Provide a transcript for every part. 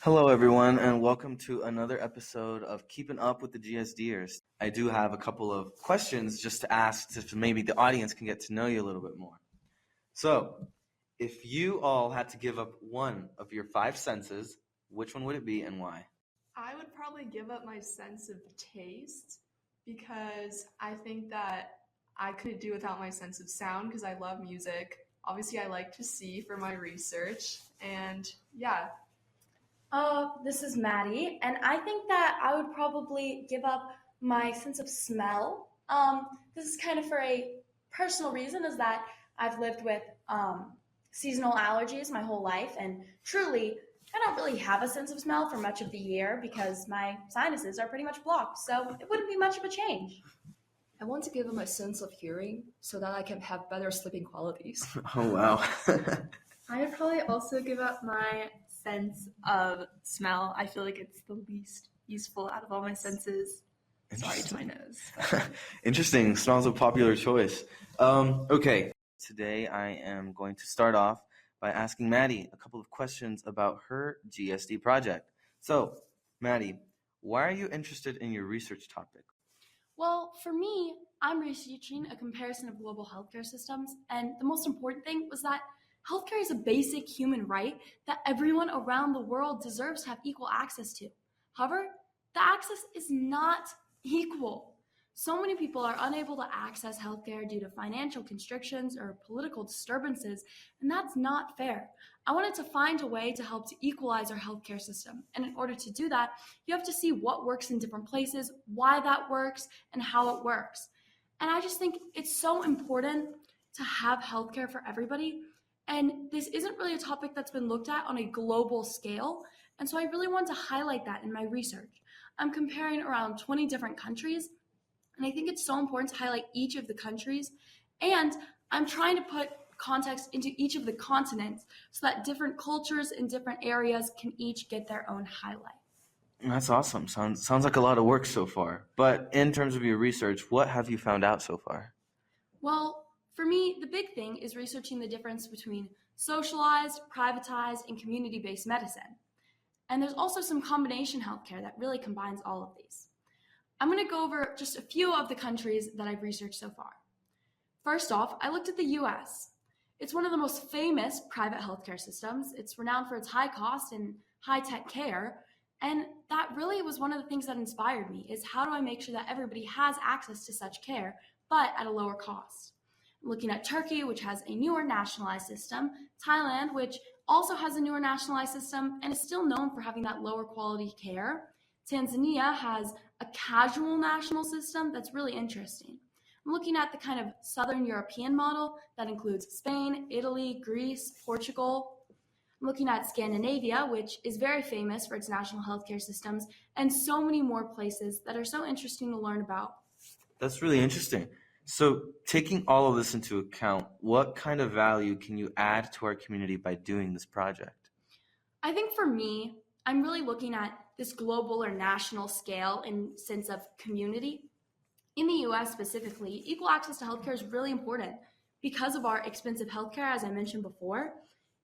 Hello, everyone, and welcome to another episode of Keeping Up with the GSD'ers. I do have a couple of questions just to ask so maybe the audience can get to know you a little bit more. So, if you all had to give up one of your five senses, which one would it be and why? I would probably give up my sense of taste because I think that I couldn't do without my sense of sound because I love music. Obviously, I like to see for my research, and yeah. This is Maddie, and I think that I would probably give up my sense of smell. This is kind of for a personal reason, is that I've lived with seasonal allergies my whole life, and truly, I don't really have a sense of smell for much of the year because my sinuses are pretty much blocked, so it wouldn't be much of a change. I want to give them a sense of hearing so that I can have better sleeping qualities. Oh, wow. I would probably also give up my sense of smell. I feel like it's the least useful out of all my senses. Sorry to my nose. Interesting. Smell's a popular choice. Okay. Today I am going to start off by asking Maddie a couple of questions about her GSD project. So, Maddie, why are you interested in your research topic? Well, for me, I'm researching a comparison of global healthcare systems, and the most important thing was that healthcare is a basic human right that everyone around the world deserves to have equal access to. However, the access is not equal. So many people are unable to access healthcare due to financial constrictions or political disturbances, and that's not fair. I wanted to find a way to help to equalize our healthcare system. And in order to do that, you have to see what works in different places, why that works, and how it works. And I just think it's so important to have healthcare for everybody. And this isn't really a topic that's been looked at on a global scale. And so I really want to highlight that in my research. I'm comparing around 20 different countries, and I think it's so important to highlight each of the countries. And I'm trying to put context into each of the continents so that different cultures in different areas can each get their own highlight. That's awesome. Sounds like a lot of work so far. But in terms of your research, what have you found out so far? Well, for me, the big thing is researching the difference between socialized, privatized, and community-based medicine. And there's also some combination healthcare that really combines all of these. I'm going to go over just a few of the countries that I've researched so far. First off, I looked at the US. It's one of the most famous private healthcare systems. It's renowned for its high cost and high-tech care. And that really was one of the things that inspired me, is how do I make sure that everybody has access to such care, but at a lower cost? I'm looking at Turkey, which has a newer nationalized system, Thailand, which also has a newer nationalized system and is still known for having that lower quality care. Tanzania has a casual national system that's really interesting. I'm looking at the kind of Southern European model that includes Spain, Italy, Greece, Portugal. I'm looking at Scandinavia, which is very famous for its national healthcare systems, and so many more places that are so interesting to learn about. That's really interesting. So, taking all of this into account, what kind of value can you add to our community by doing this project? I think for me, I'm really looking at this global or national scale in sense of community. In the US specifically, equal access to healthcare is really important because of our expensive healthcare, as I mentioned before.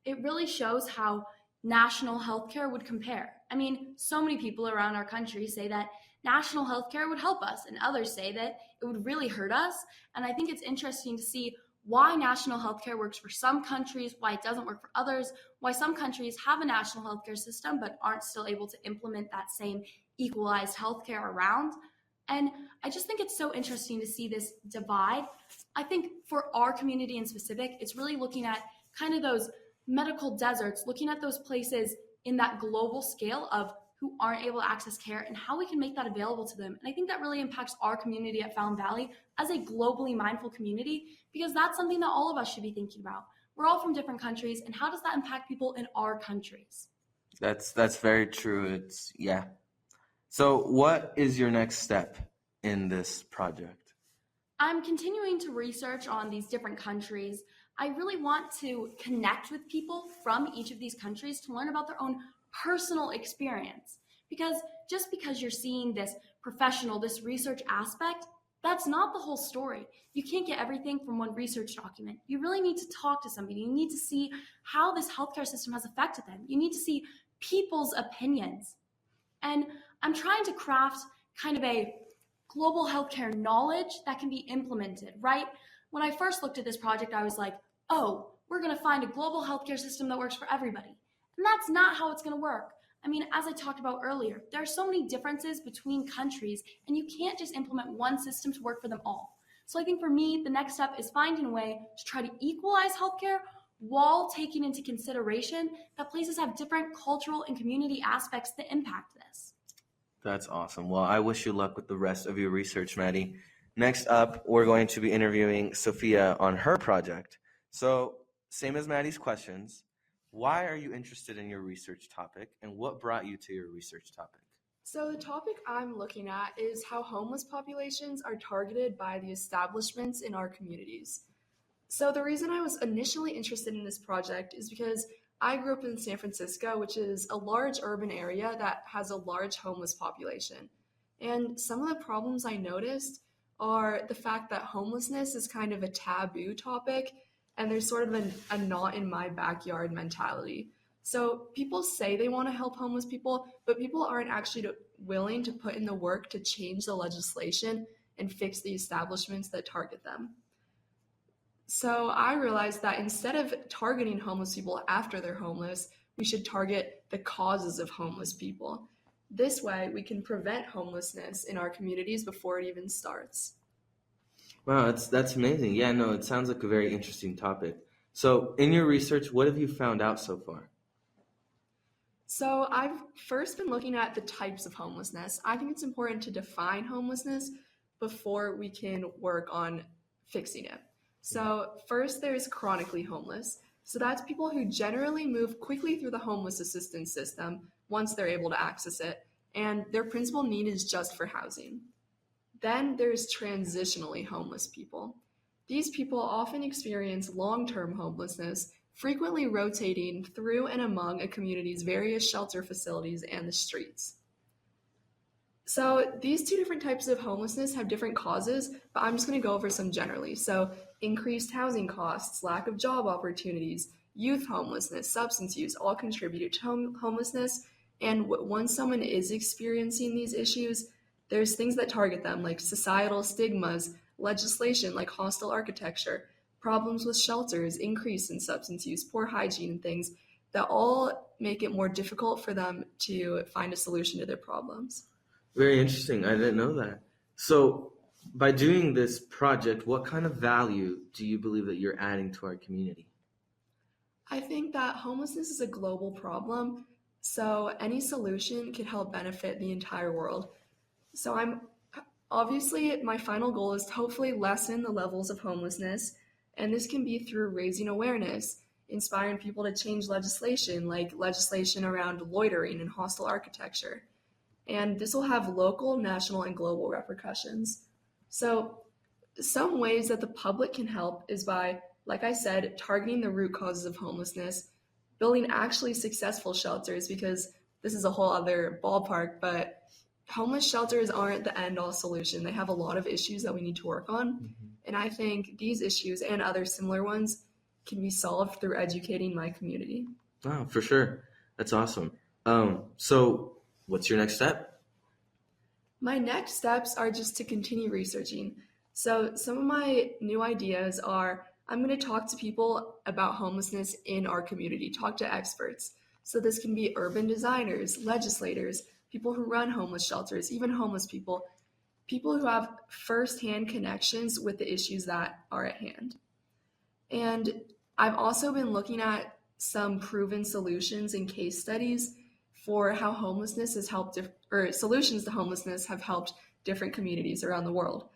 It really shows how national healthcare would compare. I mean, so many people around our country say that national healthcare would help us, and others say that it would really hurt us. And I think it's interesting to see why national healthcare works for some countries, why it doesn't work for others, why some countries have a national healthcare system but aren't still able to implement that same equalized healthcare around. And I just think it's so interesting to see this divide. I think for our community in specific, it's really looking at kind of those medical deserts, looking at those places in that global scale of who aren't able to access care and how we can make that available to them. And I think that really impacts our community at Fountain Valley as a globally mindful community, because that's something that all of us should be thinking about. We're all from different countries, and how does that impact people in our countries? That's very true. Yeah. So what is your next step in this project? I'm continuing to research on these different countries. I really want to connect with people from each of these countries to learn about their own personal experience. Because just because you're seeing this professional, this research aspect, that's not the whole story. You can't get everything from one research document. You really need to talk to somebody. You need to see how this healthcare system has affected them. You need to see people's opinions. And I'm trying to craft kind of a global healthcare knowledge that can be implemented, right? When I first looked at this project, I was like, oh, we're going to find a global healthcare system that works for everybody. And that's not how it's going to work. I mean, as I talked about earlier, there are so many differences between countries, and you can't just implement one system to work for them all. So I think for me, the next step is finding a way to try to equalize healthcare while taking into consideration that places have different cultural and community aspects that impact this. That's awesome. Well, I wish you luck with the rest of your research, Maddie. Next up, we're going to be interviewing Sophia on her project. So, same as Maddie's questions, why are you interested in your research topic, and what brought you to your research topic? So the topic I'm looking at is how homeless populations are targeted by the establishments in our communities. So the reason I was initially interested in this project is because I grew up in San Francisco, which is a large urban area that has a large homeless population. And some of the problems I noticed are the fact that homelessness is kind of a taboo topic, and there's sort of a not in my backyard mentality. So people say they want to help homeless people, but people aren't actually willing to put in the work to change the legislation and fix the establishments that target them. So I realized that instead of targeting homeless people after they're homeless, we should target the causes of homeless people. This way, we can prevent homelessness in our communities before it even starts. Wow, that's amazing. Yeah, no, it sounds like a very interesting topic. So, in your research, what have you found out so far? So I've first been looking at the types of homelessness. I think it's important to define homelessness before we can work on fixing it. So first, there's chronically homeless. So that's people who generally move quickly through the homeless assistance system once they're able to access it, and their principal need is just for housing. Then there's transitionally homeless people. These people often experience long-term homelessness, frequently rotating through and among a community's various shelter facilities and the streets. So these two different types of homelessness have different causes, but I'm just going to go over some generally. So increased housing costs, lack of job opportunities, youth homelessness, substance use all contribute to homelessness. And once someone is experiencing these issues, there's things that target them, like societal stigmas, legislation like hostile architecture, problems with shelters, increase in substance use, poor hygiene, and things that all make it more difficult for them to find a solution to their problems. Very interesting. I didn't know that. So, by doing this project, what kind of value do you believe that you're adding to our community? I think that homelessness is a global problem, so any solution could help benefit the entire world. So my final goal is to hopefully lessen the levels of homelessness, and this can be through raising awareness, inspiring people to change legislation, like legislation around loitering and hostile architecture. And this will have local, national, and global repercussions. So some ways that the public can help is by, like I said, targeting the root causes of homelessness, building actually successful shelters, because this is a whole other ballpark, but homeless shelters aren't the end-all solution. They have a lot of issues that we need to work on. Mm-hmm. And I think these issues and other similar ones can be solved through educating my community. Oh, for sure. That's awesome. So what's your next step? My next steps are just to continue researching. So some of my new ideas are I'm going to talk to people about homelessness in our community, talk to experts. So this can be urban designers, legislators, people who run homeless shelters, even homeless people who have firsthand connections with the issues that are at hand. And I've also been looking at some proven solutions and case studies for how homelessness has helped, solutions to homelessness have helped different communities around the world.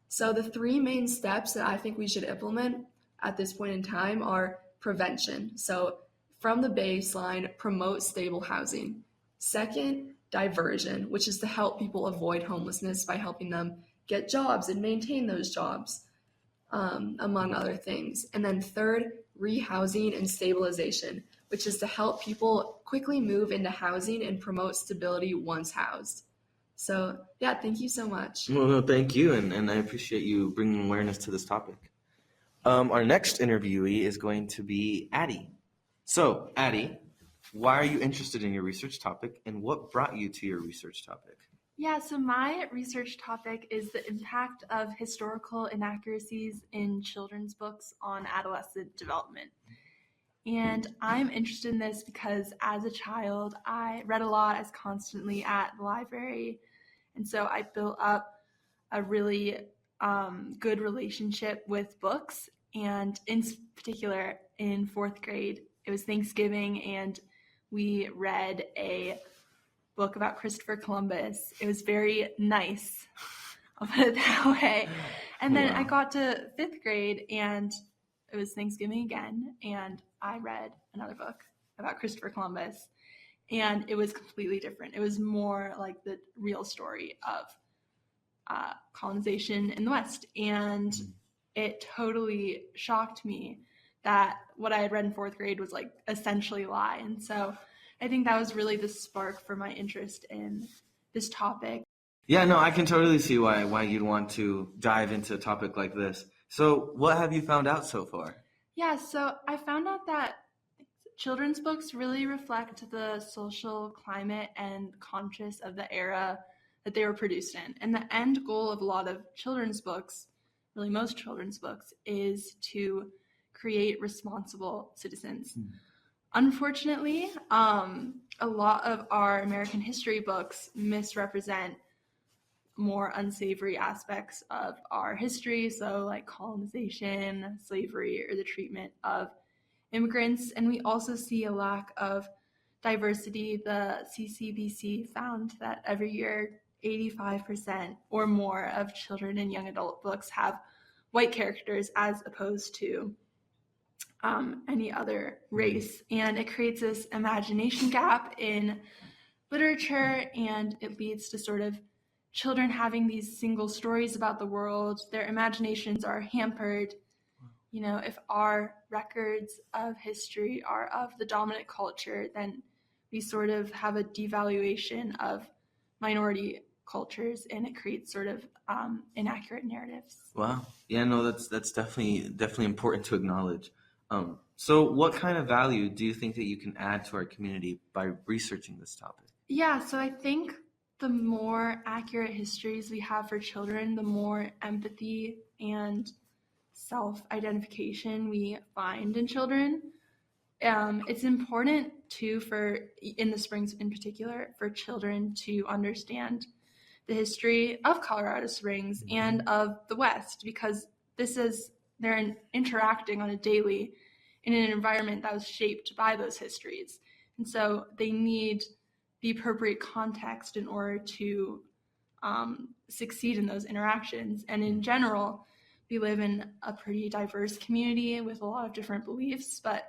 So the three main steps that I think we should implement at this point in time are prevention. So from the baseline, promote stable housing. Second, diversion, which is to help people avoid homelessness by helping them get jobs and maintain those jobs, among other things. And then third, rehousing and stabilization, which is to help people quickly move into housing and promote stability once housed. So yeah, thank you so much. Well, no, thank you, and I appreciate you bringing awareness to this topic. Our next interviewee is going to be Addie. So, Addie, why are you interested in your research topic, and what brought you to your research topic? Yeah, so my research topic is the impact of historical inaccuracies in children's books on adolescent development. And I'm interested in this because as a child, I read a lot. I was constantly at the library. And so I built up a really good relationship with books. And in particular, in fourth grade, it was Thanksgiving, and we read a book about Christopher Columbus. It was very nice, I'll put it that way. And then I got to fifth grade, and it was Thanksgiving again, and I read another book about Christopher Columbus, and it was completely different. It was more like the real story of colonization in the West, and it totally shocked me that what I had read in fourth grade was like essentially a lie. And so I think that was really the spark for my interest in this topic. Yeah, no, I can totally see why you'd want to dive into a topic like this. So what have you found out so far? Yeah, so I found out that children's books really reflect the social climate and conscience of the era that they were produced in. And the end goal of a lot of children's books, really most children's books, is to create responsible citizens. Unfortunately, a lot of our American history books misrepresent more unsavory aspects of our history, so like colonization, slavery, or the treatment of immigrants. And we also see a lack of diversity. The CCBC found that every year 85% or more of children and young adult books have white characters as opposed to any other race. And it creates this imagination gap in literature, and it leads to sort of children having these single stories about the world. Their imaginations are hampered. You know, if our records of history are of the dominant culture, then we sort of have a devaluation of minority cultures, and it creates sort of inaccurate narratives. Wow. Yeah, no, that's definitely important to acknowledge. So what kind of value do you think that you can add to our community by researching this topic? Yeah, so I think the more accurate histories we have for children, the more empathy and self-identification we find in children. It's important too in the Springs in particular, for children to understand the history of Colorado Springs and of the West, because they're interacting on a daily in an environment that was shaped by those histories. And so they need the appropriate context in order to succeed in those interactions. And in general, we live in a pretty diverse community with a lot of different beliefs, but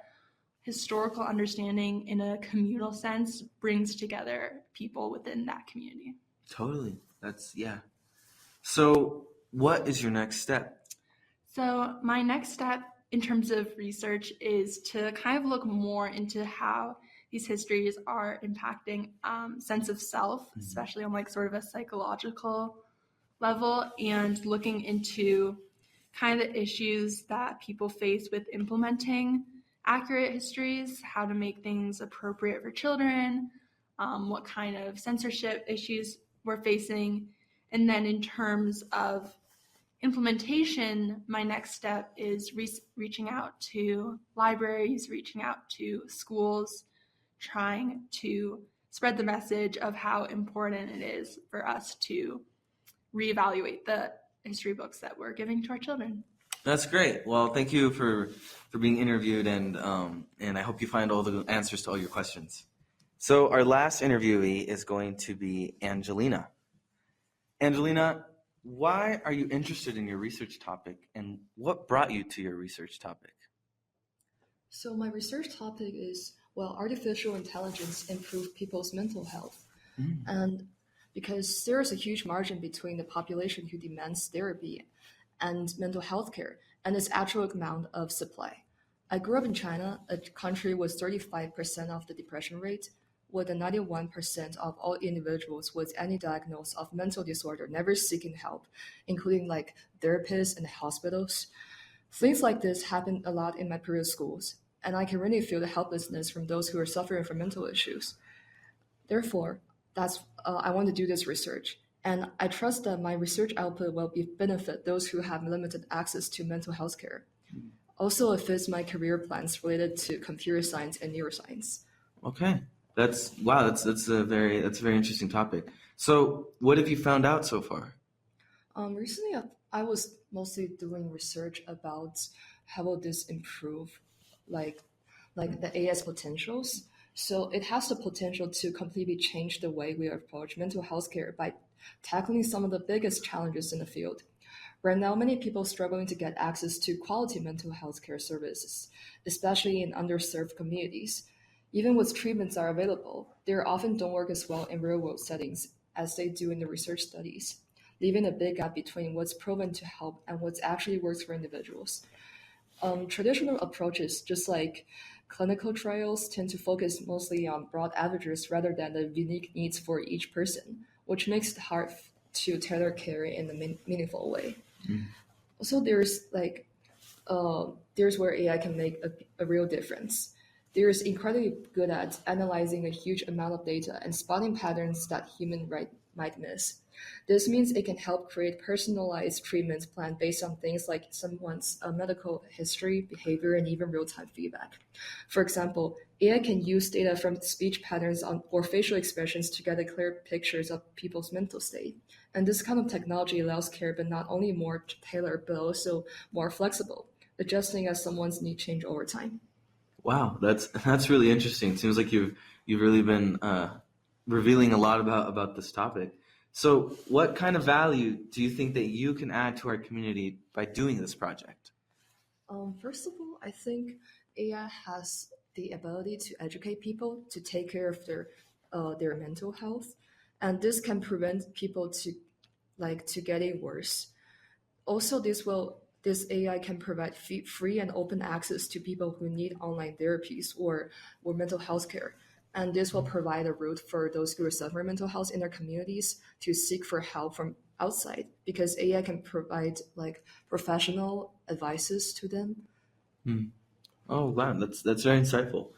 historical understanding in a communal sense brings together people within that community. Totally. Yeah. So what is your next step? So my next step in terms of research is to kind of look more into how these histories are impacting sense of self, especially on like sort of a psychological level, and looking into kind of the issues that people face with implementing accurate histories, how to make things appropriate for children, what kind of censorship issues we're facing. And then in terms of implementation, my next step is reaching out to libraries, reaching out to schools, trying to spread the message of how important it is for us to reevaluate the history books that we're giving to our children. That's great. Well, thank you for being interviewed, and I hope you find all the answers to all your questions. So our last interviewee is going to be Angelina. Angelina, why are you interested in your research topic, and what brought you to your research topic? So my research topic is, artificial intelligence improve people's mental health. And because there is a huge margin between the population who demands therapy and mental health care and its actual amount of supply. I grew up in China, a country with 35% of the depression rate, with 91% of all individuals with any diagnosis of mental disorder never seeking help, including like therapists and hospitals. Things like this happen a lot in my previous schools. and I can really feel the helplessness from those who are suffering from mental issues. Therefore, I want to do this research, and I trust that my research output will benefit those who have limited access to mental health care. Also, it fits my career plans related to computer science and neuroscience. Okay. That's a very interesting topic. So, what have you found out so far? Recently, I was mostly doing research about how will this improve, like the AI's potentials. So it has the potential to completely change the way we approach mental health care by tackling some of the biggest challenges in the field. Right now, many people struggling to get access to quality mental health care services, especially in underserved communities. Even with treatments are available, they often don't work as well in real-world settings as they do in the research studies, leaving a big gap between what's proven to help and what actually works for individuals. Traditional approaches, just like clinical trials, tend to focus mostly on broad averages rather than the unique needs for each person, which makes it hard to tailor care in a meaningful way. Also, there's where AI can make a real difference. They're incredibly good at analyzing a huge amount of data and spotting patterns that might miss. This means it can help create personalized treatment plan based on things like someone's medical history, behavior, and even real-time feedback. For example, AI can use data from speech patterns or facial expressions to get a clear pictures of people's mental state. And this kind of technology allows care, but not only more tailored, but also more flexible, adjusting as someone's need change over time. Wow, that's really interesting. It seems like you've really been revealing a lot about this topic. So, what kind of value do you think that you can add to our community by doing this project? First of all, I think AI has the ability to educate people to take care of their mental health, and this can prevent people to getting worse. Also, this AI can provide free and open access to people who need online therapies or mental health care. And this will provide a route for those who are suffering mental health in their communities to seek for help from outside, because AI can provide professional advices to them. Oh, wow, that's very insightful.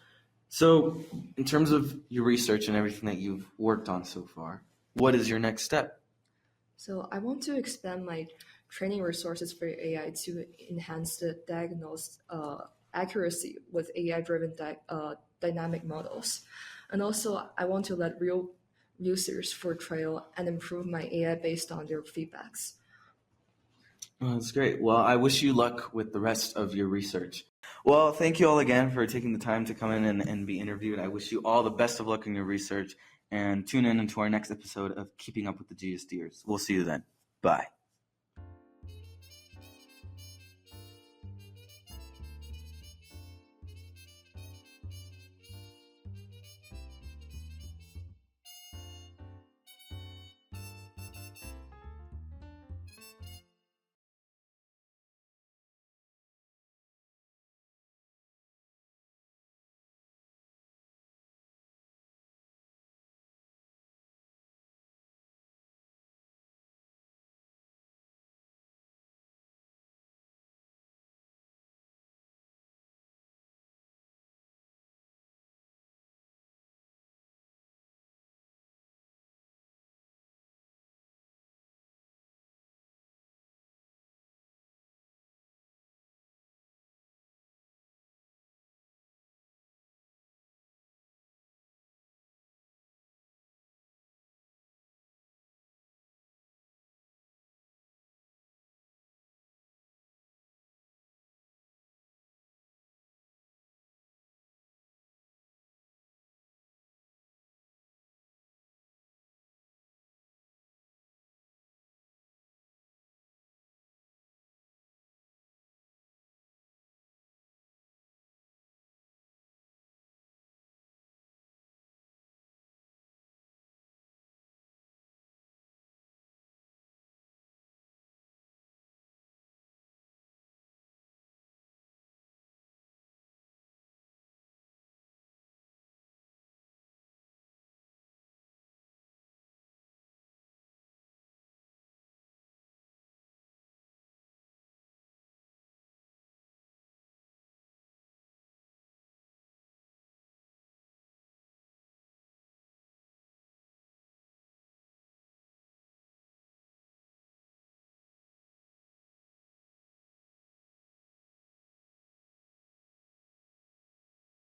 So, in terms of your research and everything that you've worked on so far, what is your next step? So I want to expand my training resources for AI to enhance the diagnosed accuracy with AI-driven dynamic models. And also, I want to let real users for trial and improve my AI based on their feedbacks. Oh, that's great. Well, I wish you luck with the rest of your research. Well, thank you all again for taking the time to come in and be interviewed. I wish you all the best of luck in your research, and tune in into our next episode of Keeping Up with the GSD'ers. We'll see you then. Bye.